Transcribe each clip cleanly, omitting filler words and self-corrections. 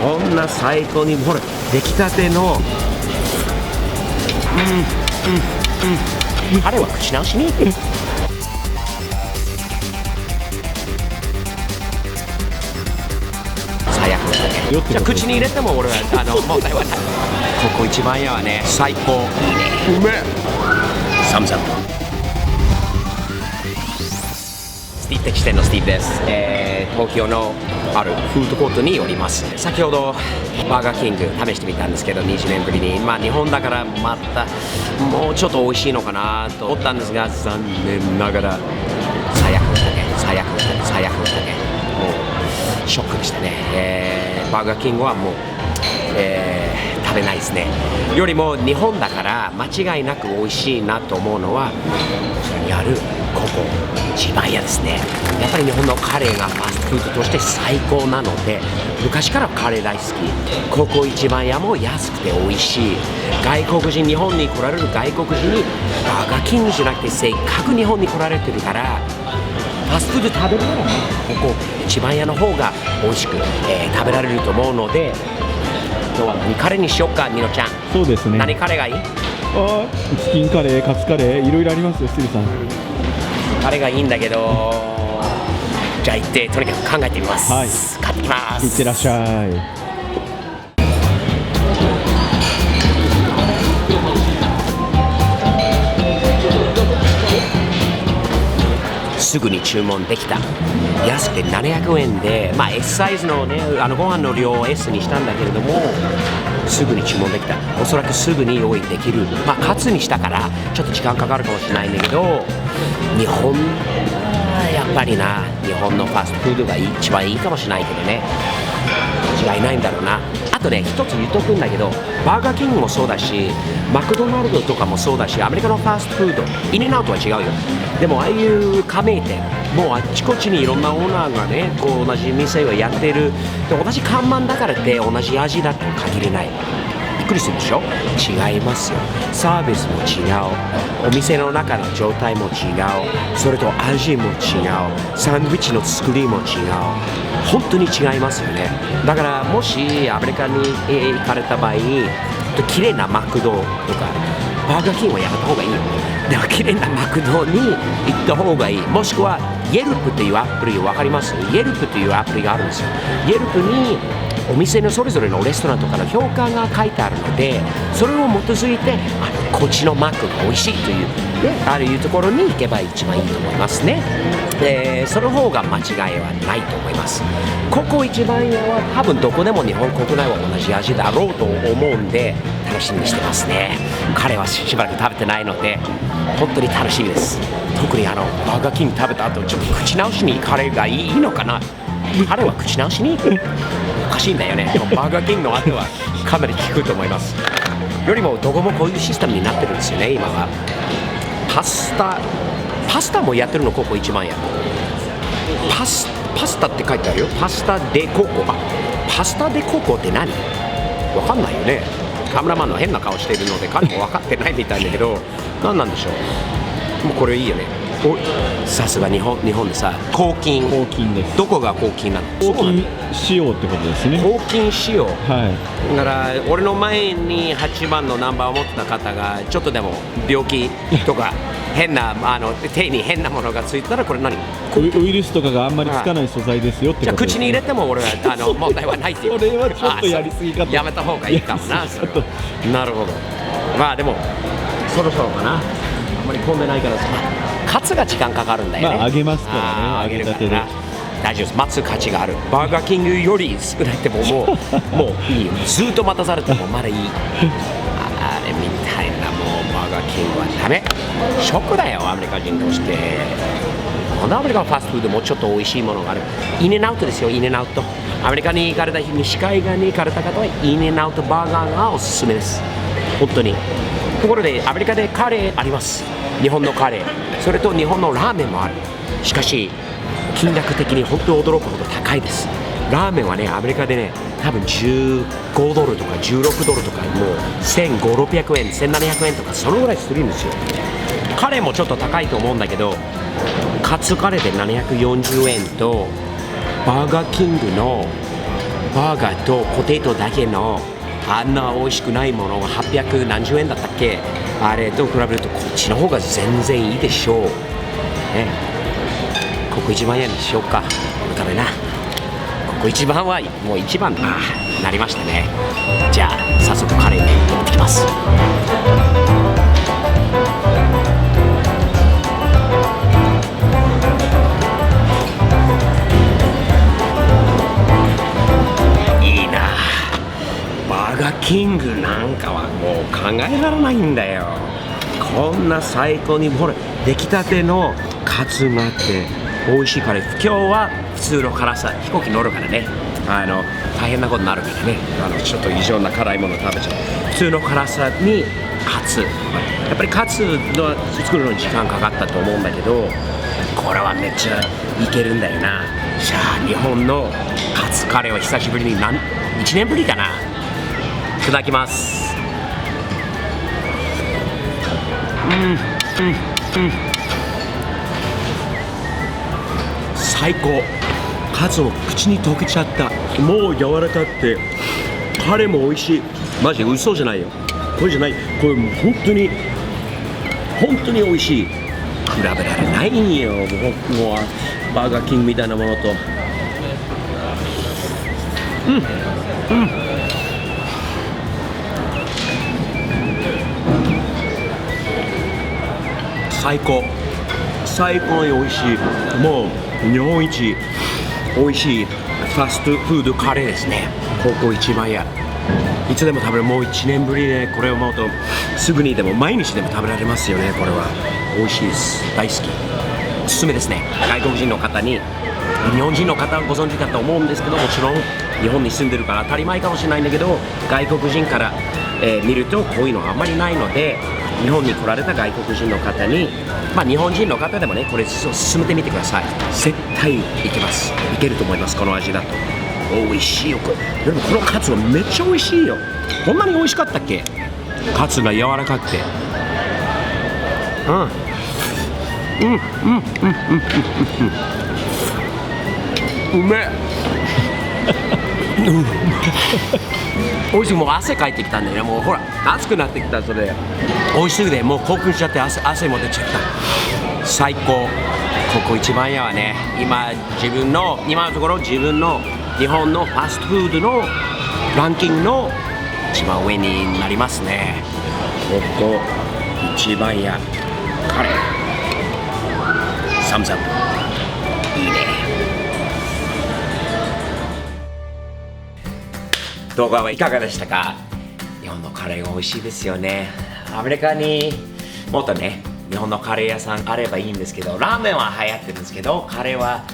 こんな最高にほら出来たての彼は口直しに最悪だね。じゃあ口に入れても俺は問題はない。ここ一番屋はね最高。いいね。うめえ。サムサム。スティーブ的視点のスティーブです。東京のあるフードコートにおります。先ほどバーガーキング試してみたんですけど、20年ぶりに日本だからまたもうちょっと美味しいのかなと思ったんですが、残念ながら最悪でしたね。もうショックでしたね。バーガーキングはもう、食べないですね。よりも日本だから間違いなく美味しいなと思うのはそれにあるここ一番屋ですね。やっぱり日本のカレーがファストフードとして最高なので、昔からカレー大好き。ここ一番屋も安くて美味しい。外国人、日本に来られる外国人にバーガーキングじゃなくてせっかく日本に来られてるからファストフード食べるならここ一番屋の方が美味しく、食べられると思うので、今日は何カレーにしようか。ニノちゃん、そうですね、何カレーがいい？チキンカレー、カツカレー、いろいろありますよ、スティルさん。カレーがいいんだけど、じゃあ行ってとにかく考えてみます。はい、買ってきます。いってらっしゃい。すぐに注文できた。安くて700円で、S サイズのね、ご飯の量を S にしたんだけれども、すぐに注文できた。おそらくすぐに用意できる。カツにしたからちょっと時間かかるかもしれないんだけど、日本やっぱりな、日本のファストフードが一番いいかもしれないけどね、間違いないんだろうな。あとね、一つ言っとくんだけど、バーガーキングもそうだし、マクドナルドとかもそうだし、アメリカのファストフード、インエンアウトは違うよ。でもああいう加盟店、もうあっちこっちにいろんなオーナーがね、こう同じ店をやってる。で、同じ看板だからって同じ味だとは限れない。びっくりするでしょ。違いますよ。サービスも違う、お店の中の状態も違う、それと味も違う、サンドイッチの作りも違う。本当に違いますよね。だからもしアメリカに行かれた場合、綺麗なマクドとかバーガーキングはやめた方がいいよ。でも綺麗なマクドに行った方がいい。もしくはイェルプというアプリ、分かります？イェルプというアプリがあるんですよ。イェルプにお店のそれぞれのレストランとかの評価が書いてあるので、それを基づいてこっちのマックが美味しいという、あるところに行けば一番いいと思いますね。その方が間違いはないと思います。ここ一番屋は多分どこでも日本国内は同じ味だろうと思うんで楽しみにしてますね。カレーはしばらく食べてないので本当に楽しみです。特にバーガーキング食べた後ちょっと口直しにカレーがいいのかな。彼は口直しにおかしいんだよね。でもバーガーキングの後はかなり効くと思います。よりもどこもこういうシステムになってるんですよね。今はパスタもやってるの。ここ一番やパスタって書いてあるよ。パスタデココ。パスタデココって何？わかんないよね。カメラマンの変な顔しているので彼も分かってないみたいだけど何なんでしょう。もうこれいいよね。さすが日本でさ、抗菌です。どこが抗菌なの？抗菌仕様ってことですね。抗菌仕様。はい。だから俺の前に8番のナンバーを持ってた方がちょっとでも病気とか変な手に変なものがついたらこれ何？ウイルスとかがあんまりつかない素材ですよってことですね。じゃあ口に入れても俺は問題はないっていう。それはちょっとやりすぎかと。やめた方がいいかもな。それはなるほど。でもそろそろかな。あんまり混んでないからさ、カツが時間かかるんだよね。揚げますからね。揚げたてで大丈夫です。待つ価値がある。バーガーキングより少なくてももういいよ。ずっと待たされてもまだいい。あれみたいなもうバーガーキングはダメ。ショックだよアメリカ人として。アメリカのファストフードもうちょっと美味しいものがある。インエンアウトですよ。インエンアウト。アメリカに行かれた日、西海岸に行かれた方はインエンアウトバーガーがおすすめです。本当に。ところでアメリカでカレーあります。日本のカレー、それと日本のラーメンもある。しかし金額的に本当に驚くほど高いです。ラーメンはね、アメリカでね、多分$15とか$16とか、もう1500、600円、1700円とかそのぐらいするんですよ。カレーもちょっと高いと思うんだけど、カツカレーで740円とバーガーキングのバーガーとポテトだけのあんな美味しくないものが800何十円だったっけ。あれと比べるとこっちの方が全然いいでしょう、ね、ここ一番屋にしようか。これからな、ここ一番はもう一番なりましたね。じゃあ早速カレーに持ってきます。いいな、バーガーキングなんかはもう考えられないんだよ。こんな最高にほら出来たてのカツがあって美味しいカレー。今日は普通の辛さ、飛行機乗るからね、大変なことになるからね、ちょっと異常な辛いもの食べちゃう。普通の辛さにカツ、やっぱりカツの作るのに時間かかったと思うんだけど、これはめっちゃいけるんだよな。じゃあ日本のカツカレーは久しぶりに1年ぶりかな。いただきます。最高。カツも口に溶けちゃった。もう柔らかくてカレーも美味しい。マジで嘘じゃないよ、これじゃない、これもう本当に美味しい。比べられないよ、もうバーガーキングみたいなものと。最高に美味しい。もう日本一美味しいファストフードカレーですね。ここ一番屋、いつでも食べる。もう1年ぶりでこれを思うとすぐにでも毎日でも食べられますよね。これは美味しいです。大好き、おすすめですね。外国人の方に、日本人の方はご存知だと思うんですけど、もちろん日本に住んでるから当たり前かもしれないんだけど、外国人から、見るとこういうのがあんまりないので、日本に来られた外国人の方に、日本人の方でもね、これ進めてみてください。絶対いけます。いけると思います。この味だと美味しいよ。でもこのカツはめっちゃ美味しいよ。こんなに美味しかったっけ。カツが柔らかくて、うめえ美味しい。もう汗かいてきたんだよね。もうほら暑くなってきた。それ美味しすぎてもう興奮しちゃって汗も出ちゃった。最高。ここ一番屋はね、今のところ自分の日本のファストフードのランキングの一番上になりますね。ここ一番屋カレーサムズアップ、いいね。動画はいかがでしたか。日本のカレーが美味しいですよね。アメリカにもっとね、日本のカレー屋さんあればいいんですけど、ラーメンは流行ってるんですけど、カレーは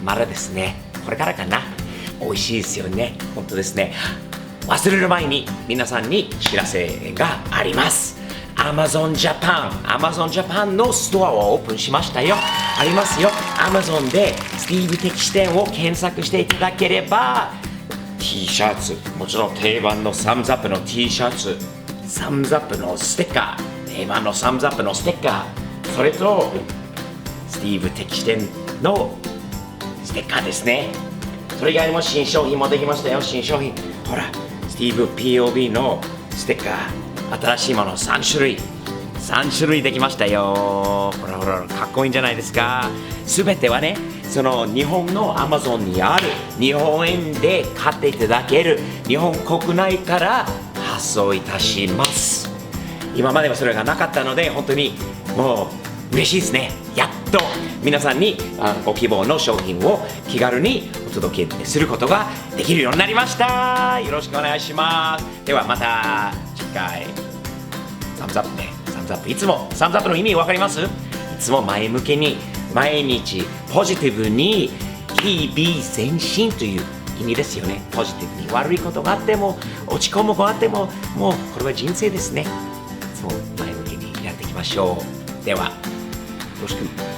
まだですね。これからかな。美味しいですよね。本当ですね。忘れる前に皆さんに知らせがあります。Amazon Japan のストアをオープンしましたよ。ありますよ。Amazon でスティーブ的視点を検索していただければ、T シャツ、もちろん定番のサムズアップの T シャツ、サムズアップのステッカー、定番のサムズアップのステッカー、それとスティーブ的視点のステッカーですね。それ以外にも新商品もできましたよ。新商品、ほらスティーブ POB のステッカー、新しいもの3種類できましたよ。ほらかっこいいんじゃないですか。すべてはね、その日本の Amazon にある日本円で買っていただける日本国内から発送いたします。今まではそれがなかったので、本当にもう嬉しいですね。やっと皆さんにご希望の商品を気軽にお届けすることができるようになりました。よろしくお願いします。ではまた次回。サムズアップね。サムズアップ、いつもサムズアップの意味わかります？いつも前向きに、毎日ポジティブに、日々前進という意味ですよね。ポジティブに、悪いことがあっても落ち込むことがあっても、もうこれは人生ですね。いつも前向きにやっていきましょう。ではよろしく。